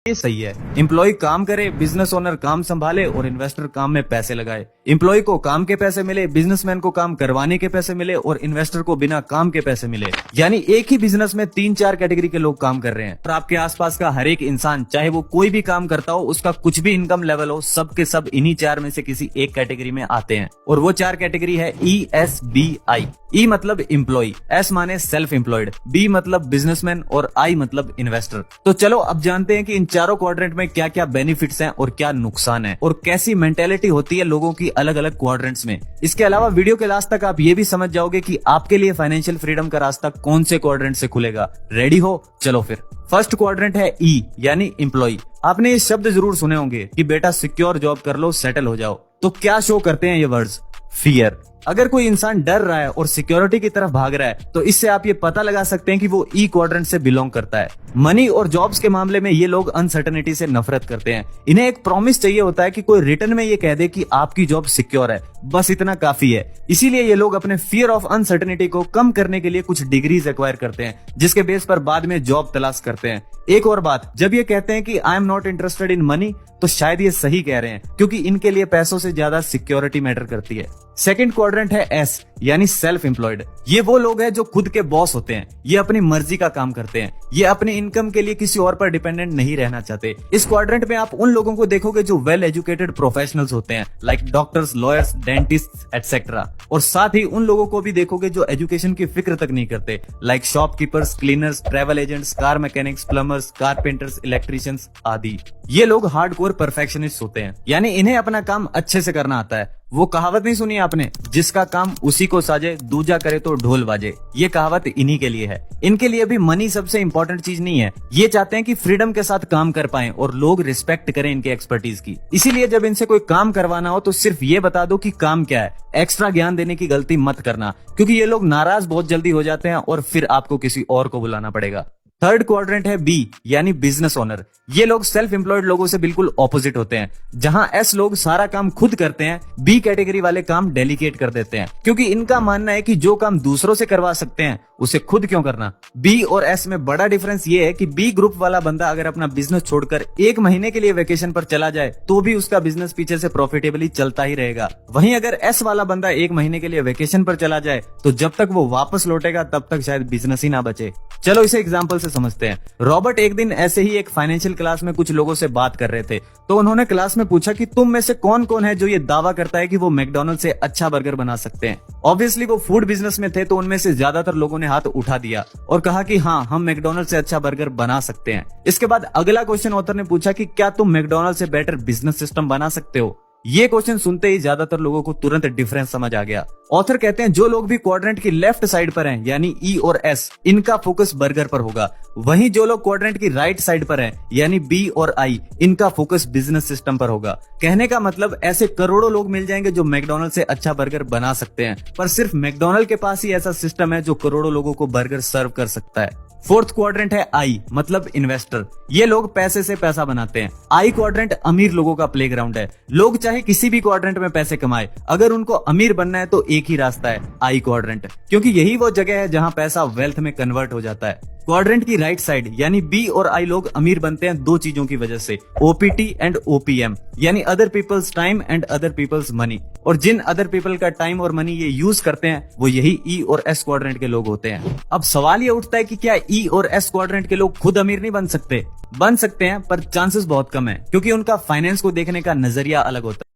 ये सही है। एम्प्लॉय काम करे, बिजनेस ओनर काम संभाले और इन्वेस्टर काम में पैसे लगाए। एम्प्लॉय को काम के पैसे मिले, बिजनेसमैन को काम करवाने के पैसे मिले और इन्वेस्टर को बिना काम के पैसे मिले। यानी एक ही बिजनेस में 3-4 कैटेगरी के लोग काम कर रहे हैं और आपके आसपास का हर एक इंसान, चाहे वो कोई भी काम करता हो, उसका कुछ भी इनकम लेवल हो, सब के सब इन्हीं 4 में से किसी एक कैटेगरी में आते हैं। और वो 4 कैटेगरी है ESBI। E मतलब एम्प्लॉय, S माने सेल्फ एम्प्लॉयड, B मतलब बिजनेसमैन और I मतलब इन्वेस्टर। तो चलो अब जानते हैं कि इन चारों क्वाड्रेंट में क्या क्या बेनिफिट्स हैं और क्या नुकसान है और कैसी मेंटेलिटी होती है लोगों की अलग अलग क्वाड्रेंट्स में। इसके अलावा वीडियो के लास्ट तक आप ये भी समझ जाओगे कि आपके लिए फाइनेंशियल फ्रीडम का रास्ता कौन से क्वाड्रेंट से खुलेगा। रेडी हो? चलो फिर। फर्स्ट क्वाड्रेंट है E यानी एम्प्लॉय। आपने ये शब्द जरूर सुने होंगे कि बेटा सिक्योर जॉब कर लो, सेटल हो जाओ। तो क्या शो करते हैं ये वर्ड्स? फियर। अगर कोई इंसान डर रहा है और सिक्योरिटी की तरफ भाग रहा है तो इससे आप ये पता लगा सकते हैं कि वो ई क्वाड्रेंट से बिलोंग करता है। मनी और जॉब्स के मामले में ये लोग अनसर्टेनिटी से नफरत करते हैं। इन्हें एक प्रॉमिस चाहिए होता है कि कोई रिटर्न में ये कह दे कि आपकी जॉब सिक्योर है, बस इतना काफी है। इसीलिए ये लोग अपने फियर ऑफ अनसर्टेनिटी को कम करने के लिए कुछ डिग्रीज एक्वायर करते हैं, जिसके बेस पर बाद में जॉब तलाश करते हैं। एक और बात, जब ये कहते हैं कि I am not interested in money, तो शायद ये सही कह रहे हैं, क्योंकि इनके लिए पैसों से ज्यादा सिक्योरिटी मैटर करती है। सेकंड क्वाड्रेंट है S यानी सेल्फ एम्प्लॉयड। ये वो लोग हैं जो खुद के बॉस होते हैं। ये अपनी मर्जी का काम करते हैं। ये अपने इनकम के लिए किसी और पर डिपेंडेंट नहीं रहना चाहते। इस क्वाड्रेंट में आप उन लोगों को देखोगे जो वेल एजुकेटेड प्रोफेशनल्स होते हैं, like doctors, lawyers, dentist etcetera. और साथ ही उन लोगों को भी देखोगे जो एजुकेशन की फिक्र तक नहीं करते, like shopkeepers, cleaners, travel agents, car mechanics, plumbers, carpenters, electricians आदि। ये लोग हार्डकोर परफेक्शनिस्ट होते हैं, यानी इन्हें अपना काम अच्छे से करना आता है। वो कहावत नहीं सुनी आपने, जिसका काम उसी को साजे, दूजा करे तो ढोल बाजे। ये कहावत इन्हीं के लिए है। इनके लिए भी मनी सबसे इंपॉर्टेंट चीज नहीं है। ये चाहते हैं कि फ्रीडम के साथ काम कर पाएं और लोग रिस्पेक्ट करें इनके एक्सपर्टीज की। इसीलिए जब इनसे कोई काम करवाना हो तो सिर्फ ये बता दो कि काम क्या है। एक्स्ट्रा ज्ञान देने की गलती मत करना, क्योंकि ये लोग नाराज बहुत जल्दी हो जाते हैं और फिर आपको किसी और को बुलाना पड़ेगा। थर्ड क्वाड्रेंट है B यानी बिजनेस ओनर। ये लोग सेल्फ एम्प्लॉयड लोगों से बिल्कुल ऑपोजिट होते हैं। जहां S लोग सारा काम खुद करते हैं, B कैटेगरी वाले काम डेलीगेट कर देते हैं, क्योंकि इनका मानना है कि जो काम दूसरों से करवा सकते हैं उसे खुद क्यों करना। B और S में बड़ा डिफरेंस ये है कि B ग्रुप वाला बंदा अगर अपना बिजनेस छोड़कर 1 महीने के लिए वेकेशन पर चला जाए तो भी उसका बिजनेस पीछे से प्रॉफिटेबली चलता ही रहेगा। वहीं अगर S वाला बंदा 1 महीने के लिए वेकेशन पर चला जाए तो जब तक वो वापस लौटेगा तब तक शायद बिजनेस ही ना बचे। चलो इसे एग्जाम्पल से समझते हैं। रॉबर्ट एक दिन ऐसे ही एक फाइनेंशियल क्लास में कुछ लोगों से बात कर रहे थे, तो उन्होंने क्लास में पूछा कि तुम में से कौन कौन है जो ये दावा करता है कि वो मैकडॉनल्ड से अच्छा बर्गर बना सकते हैं। ऑब्वियसली वो फूड बिजनेस में थे, तो उनमें से ज्यादातर लोगों ने हाथ उठा दिया और कहा कि हाँ, हम मैकडॉनल्ड से अच्छा बर्गर बना सकते हैं। इसके बाद अगला क्वेश्चन ऑथर ने पूछा कि क्या तुम मैकडॉनल्ड से बेटर बिजनेस सिस्टम बना सकते हो। ये क्वेश्चन सुनते ही ज्यादातर लोगों को तुरंत डिफरेंस समझ आ गया। ऑथर कहते हैं जो लोग भी क्वाड्रेंट की लेफ्ट साइड पर हैं, यानी E और S, इनका फोकस बर्गर पर होगा। वहीं जो लोग क्वाड्रेंट की राइट साइड पर हैं, यानी B और I, इनका फोकस बिजनेस सिस्टम पर होगा। कहने का मतलब ऐसे करोड़ों लोग मिल जाएंगे जो मैकडॉनल्ड से अच्छा बर्गर बना सकते हैं, पर सिर्फ मैकडॉनल्ड के पास ही ऐसा सिस्टम है जो करोड़ों लोगों को बर्गर सर्व कर सकता है। फोर्थ क्वाड्रेंट है I मतलब इन्वेस्टर। ये लोग पैसे से पैसा बनाते हैं। I क्वाड्रेंट अमीर लोगों का प्लेग्राउंड है। लोग चाहे किसी भी क्वाड्रेंट में पैसे कमाए, अगर उनको अमीर बनना है तो एक ही रास्ता है, I क्वाड्रेंट, क्योंकि यही वो जगह है जहां पैसा वेल्थ में कन्वर्ट हो जाता है। क्वाड्रेंट की राइट साइड यानी B और I लोग अमीर बनते हैं 2 चीजों की वजह से, OPT एंड OPM, यानी other people's time and other people's money. और जिन अदर पीपल का टाइम और मनी ये यूज करते हैं वो यही E और S क्वाड्रेंट के लोग होते हैं। अब सवाल ये उठता है कि क्या E और S क्वाड्रेंट के लोग खुद अमीर नहीं बन सकते? बन सकते हैं, पर चांसेस बहुत कम है, क्योंकि उनका फाइनेंस को देखने का नजरिया अलग होता है।